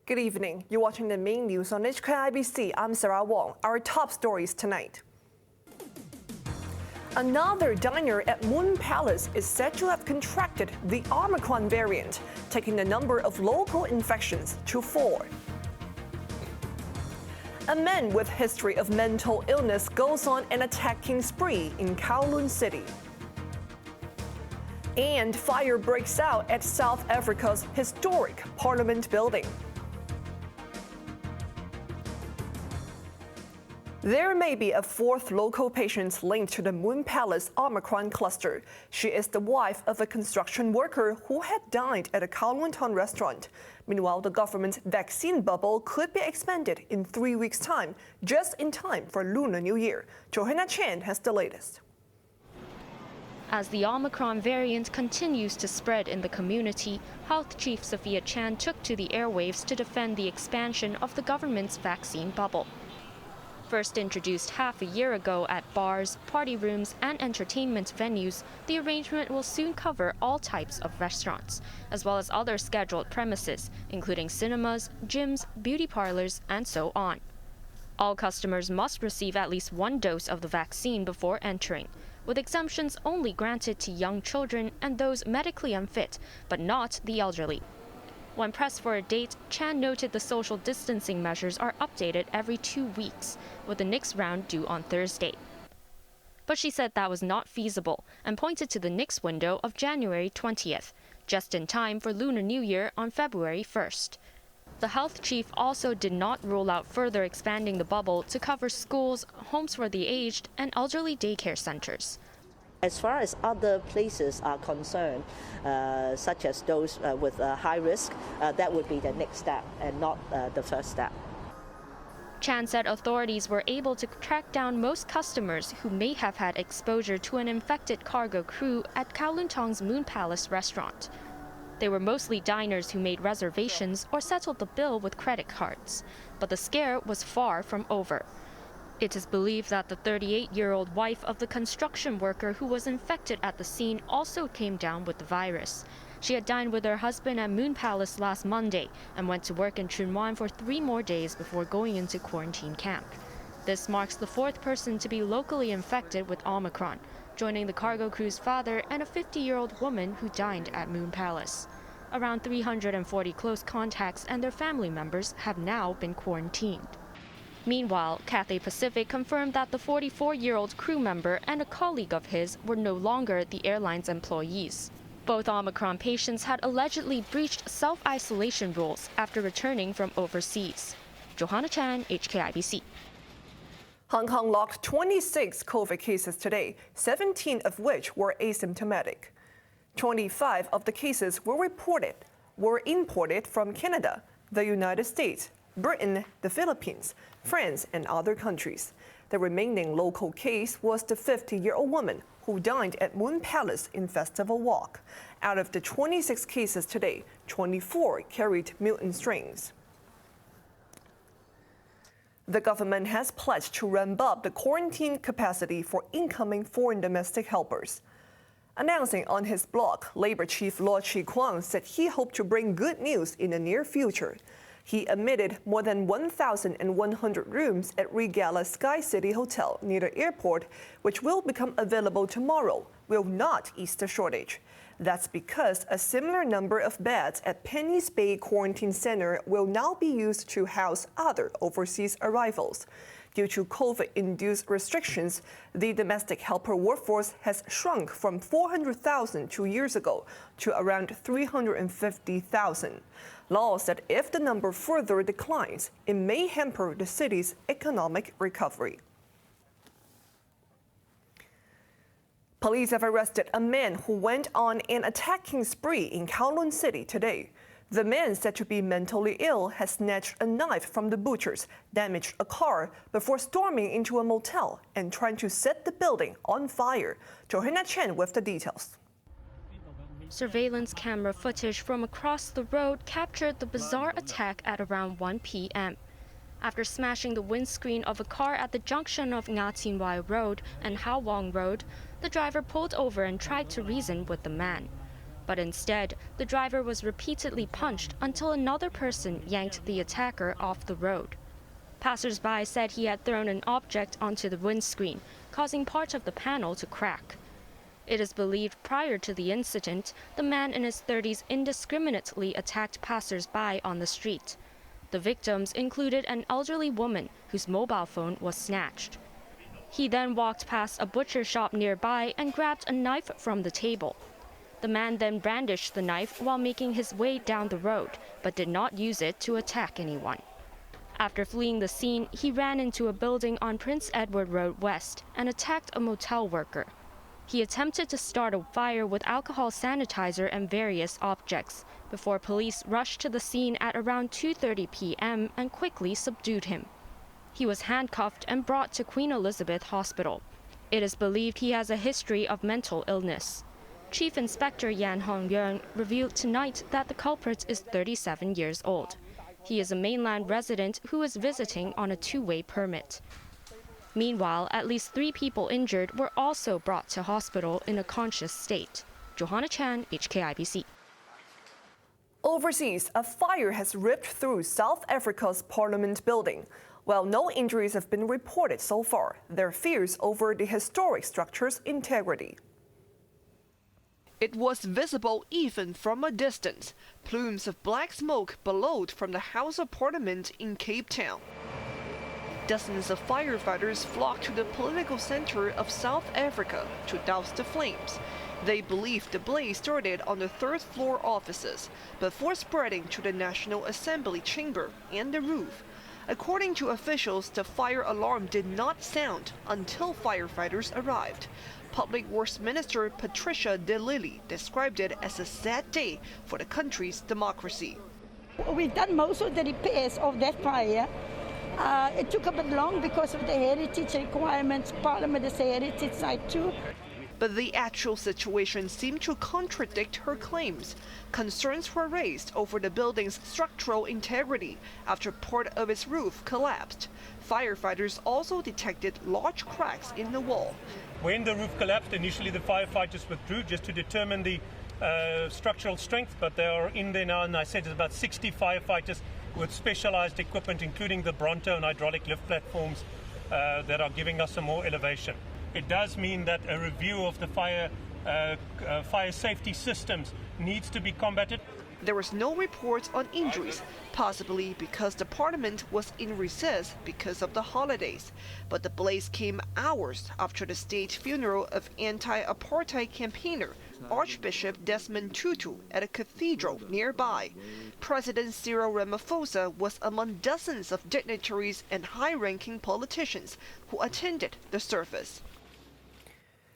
Good evening. You're watching the main news on HKIBC. I'm Sarah Wong. Our top stories tonight. Another diner at Moon Palace is said to have contracted the Omicron variant, taking the number of local infections to 4. A man with history of mental illness goes on an attacking spree in Kowloon City. And fire breaks out at South Africa's historic Parliament building. There may be a 4th local patient linked to the Moon Palace Omicron cluster. She is the wife of a construction worker who had died at a Kowloon town restaurant. Meanwhile, the government's vaccine bubble could be expanded in 3 weeks' time, just in time for Lunar New Year. Johanna Chen has the latest. As the Omicron variant continues to spread in the community, Health Chief Sophia Chan took to the airwaves to defend the expansion of the government's vaccine bubble. First introduced half a year ago at bars, party rooms, and entertainment venues, the arrangement will soon cover all types of restaurants, as well as other scheduled premises, including cinemas, gyms, beauty parlors, and so on. All customers must receive at least 1 dose of the vaccine before entering, with exemptions only granted to young children and those medically unfit, but not the elderly. When pressed for a date, Chan noted the social distancing measures are updated every 2 weeks, with the next round due on Thursday. But she said that was not feasible and pointed to the next window of January 20th, just in time for Lunar New Year on February 1st. The health chief also did not rule out further expanding the bubble to cover schools, homes for the aged, and elderly daycare centers. As far as other places are concerned, such as those with high risk, that would be the next step and not the first step. Chan said authorities were able to track down most customers who may have had exposure to an infected cargo crew at Kowloon Tong's Moon Palace restaurant. They were mostly diners who made reservations or settled the bill with credit cards, but the scare was far from over. It is believed that the 38-year-old wife of the construction worker who was infected at the scene also came down with the virus. She had dined with her husband at Moon Palace last Monday and went to work in Chun Wan for 3 more days before going into quarantine camp. This marks the 4th person to be locally infected with Omicron, joining the cargo crew's father and a 50-year-old woman who dined at Moon Palace. Around 340 close contacts and their family members have now been quarantined. Meanwhile, Cathay Pacific confirmed that the 44-year-old crew member and a colleague of his were no longer the airline's employees. Both Omicron patients had allegedly breached self-isolation rules after returning from overseas. Johanna Chan, HKIBC. Hong Kong logged 26 COVID cases today, 17 of which were asymptomatic. 25 of the cases were imported from Canada, the United States, Britain, the Philippines, France, and other countries. The remaining local case was the 50-year-old woman who dined at Moon Palace in Festival Walk. Out of the 26 cases today, 24 carried mutant strains. The government has pledged to ramp up the quarantine capacity for incoming foreign domestic helpers. Announcing on his blog, Labour Chief Luo Chi-kwang said he hoped to bring good news in the near future. He admitted more than 1,100 rooms at Regala Sky City Hotel near the airport, which will become available tomorrow, will not ease the shortage. That's because a similar number of beds at Penny's Bay Quarantine Center will now be used to house other overseas arrivals. Due to COVID-induced restrictions, the domestic helper workforce has shrunk from 400,000 2 years ago to around 350,000. Law said if the number further declines, it may hamper the city's economic recovery. Police have arrested a man who went on an attacking spree in Kowloon City today. The man, said to be mentally ill, has snatched a knife from the butchers, damaged a car before storming into a motel and trying to set the building on fire. Johanna Chen with the details. Surveillance camera footage from across the road captured the bizarre attack at around 1 p.m. After smashing the windscreen of a car at the junction of Nga Tin Wai Road and Ha Wong Road, the driver pulled over and tried to reason with the man. But instead, the driver was repeatedly punched until another person yanked the attacker off the road. Passers-by said he had thrown an object onto the windscreen, causing part of the panel to crack. It is believed prior to the incident, the man in his 30s indiscriminately attacked passers-by on the street. The victims included an elderly woman whose mobile phone was snatched. He then walked past a butcher shop nearby and grabbed a knife from the table. The man then brandished the knife while making his way down the road, but did not use it to attack anyone. After fleeing the scene, he ran into a building on Prince Edward Road West and attacked a motel worker. He attempted to start a fire with alcohol sanitizer and various objects before police rushed to the scene at around 2:30 p.m. and quickly subdued him. He was handcuffed and brought to Queen Elizabeth Hospital. It is believed he has a history of mental illness. Chief Inspector Yan Hongyong revealed tonight that the culprit is 37 years old. He is a mainland resident who is visiting on a two-way permit. Meanwhile, at least 3 people injured were also brought to hospital in a conscious state. Johanna Chan, HKIBC. Overseas, a fire has ripped through South Africa's parliament building. While no injuries have been reported so far, there are fears over the historic structure's integrity. It was visible even from a distance. Plumes of black smoke billowed from the House of Parliament in Cape Town. Dozens of firefighters flocked to the political center of South Africa to douse the flames. They believe the blaze started on the third-floor offices before spreading to the National Assembly chamber and the roof. According to officials, the fire alarm did not sound until firefighters arrived. Public Works Minister Patricia de Lille described it as a sad day for the country's democracy. We've done most of the repairs of that fire. It took a bit long because of the heritage requirements. Parliament is a heritage site too. But the actual situation seemed to contradict her claims. Concerns were raised over the building's structural integrity after part of its roof collapsed. Firefighters also detected large cracks in the wall. When the roof collapsed, initially the firefighters withdrew just to determine the structural strength, but they are in there now, and I said there's about 60 firefighters with specialized equipment, including the Bronto and hydraulic lift platforms that are giving us some more elevation. It does mean that a review of the fire safety systems needs to be combated. There was no report on injuries, possibly because the parliament was in recess because of the holidays. But the blaze came hours after the state funeral of anti-apartheid campaigner Archbishop Desmond Tutu at a cathedral nearby. President Cyril Ramaphosa was among dozens of dignitaries and high-ranking politicians who attended the service.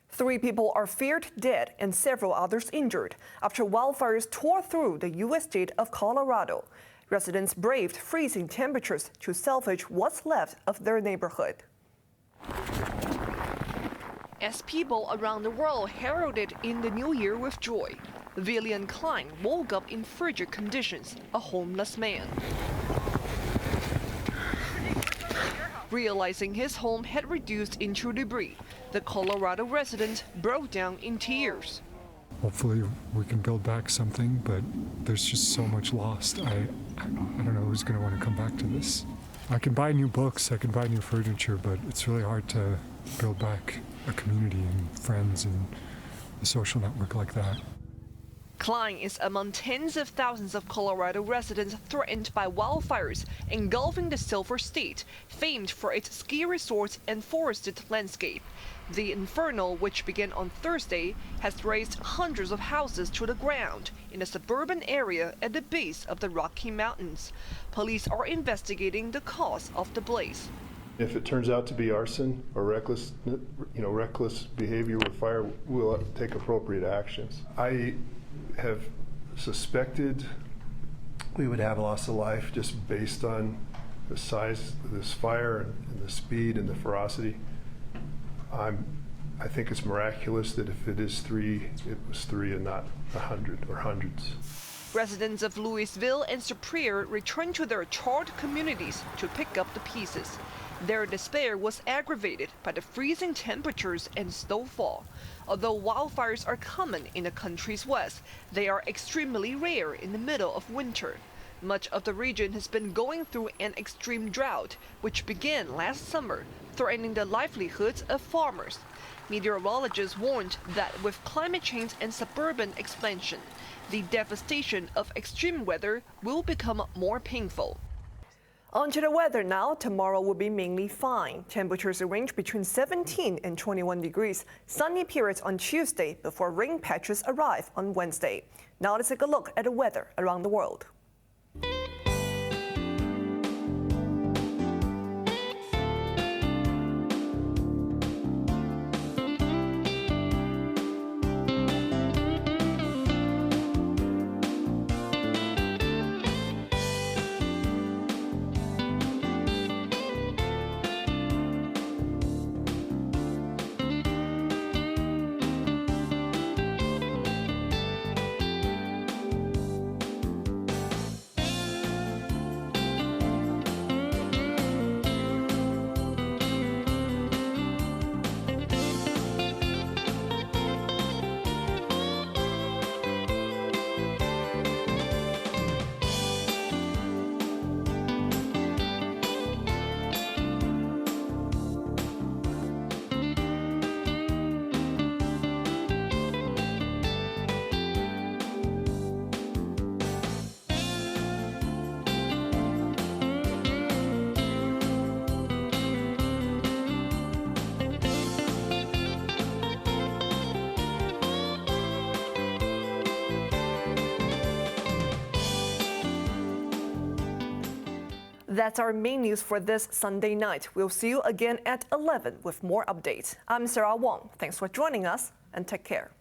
3 people are feared dead and several others injured after wildfires tore through the U.S. state of Colorado. Residents braved freezing temperatures to salvage what's left of their neighborhood. As people around the world heralded in the new year with joy, William Klein woke up in frigid conditions, a homeless man. Realizing his home had reduced into debris, the Colorado resident broke down in tears. Hopefully we can build back something, but there's just so much lost. I don't know who's going to want to come back to this. I can buy new books, I can buy new furniture, but it's really hard to build back a community and friends and a social network like that. Klein is among tens of thousands of Colorado residents threatened by wildfires engulfing the Silver State, famed for its ski resorts and forested landscape. The inferno, which began on Thursday, has razed hundreds of houses to the ground in a suburban area at the base of the Rocky Mountains. Police are investigating the cause of the blaze. If it turns out to be arson or reckless behavior with fire, we'll take appropriate actions. I have suspected we would have loss of life just based on the size of this fire and the speed and the ferocity. I think it's miraculous that if it is 3, it was 3 and not 100 or hundreds. Residents of Louisville and Superior returned to their charred communities to pick up the pieces. Their despair was aggravated by the freezing temperatures and snowfall. Although wildfires are common in the country's west, they are extremely rare in the middle of winter. Much of the region has been going through an extreme drought, which began last summer, threatening the livelihoods of farmers. Meteorologists warned that with climate change and suburban expansion, the devastation of extreme weather will become more painful. On to the weather now. Tomorrow will be mainly fine. Temperatures range between 17 and 21 degrees. Sunny periods on Tuesday before rain patches arrive on Wednesday. Now let's take a look at the weather around the world. That's our main news for this Sunday night. We'll see you again at 11 with more updates. I'm Sarah Wong. Thanks for joining us and take care.